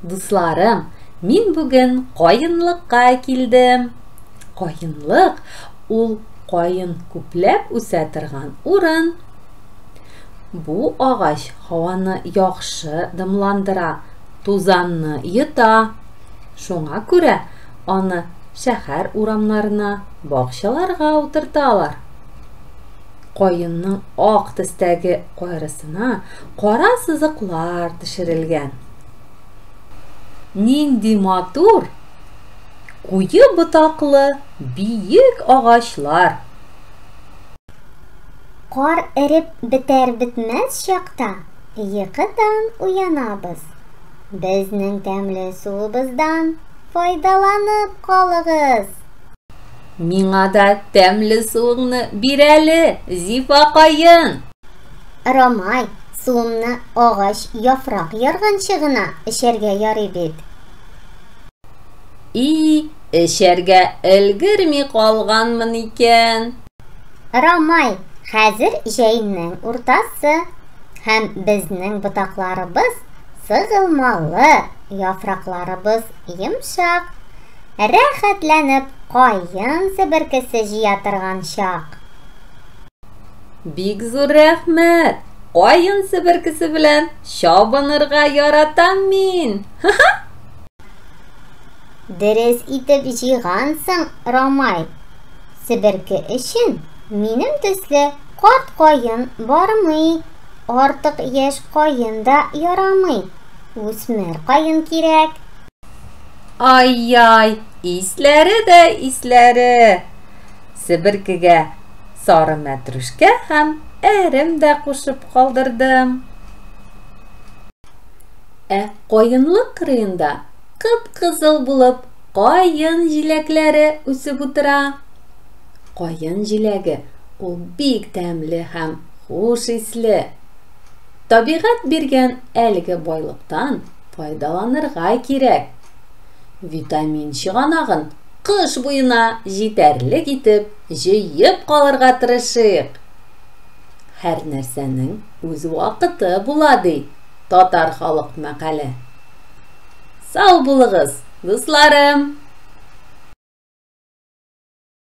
Дусларым, мин бүген кайынлыкка килдем. Кайынлык ул кайын күпләп үсә торган урын. Бу агач һаваны яхшы дымландыра, тузанны йота. Шуңа күрә аны шәһәр урамнарына, бакчаларга утырталар. Кайынның ак төстәге кайрысына кара сызыклар төшерелгән. Нинди матур, куе ботаклы, биек агачлар. Кар эреп бетәр-бетмәс чакта йокыдан уянабыз. Безнең тәмле суыбыздан файдаланып калыгыз. Миңа да тәмле суыңны бир әле, Зифа кайын. Ромай, суымны агач яфрак ярганчы гына эчәргә ярый бит. Эчәргә өлгерми калганмын икән. Ромай, хәзер җәйнең уртасы һәм безнең ботакларыбыз сыгылмалы, яфракларыбыз йомшак. Рәхәтләнеп кайын себеркесе җыя торган чак. Бик зур рәхмәт. Кайын себеркесе белән чабынырга яратам мин. Дөрес итеп җыйгансың, Ромай. Себерке өчен минем төсле карт кайын бармый. Артык яшь кайын да ярамый. Үсмер кайын кирәк. Ай-яй, исләре дә исләре. Себеркегә сары мәтрүшкә һәм әрем дә кушып калдырдым. Кайынлык кырыенда кып-кызыл булып кайын җиләкләре үсеп утыра. Кайын җиләге ул бик тәмле һәм хуш исле. Табигать биргән әлеге байлыктан файдаланырга кирәк. Витамин чыганагын кыш буена җитәрлек итеп җыеп калырга тырышыйк. Һәр нәрсәнең үз вакыты була ди татар халык мәкале. Сау булыгыз, дусларым!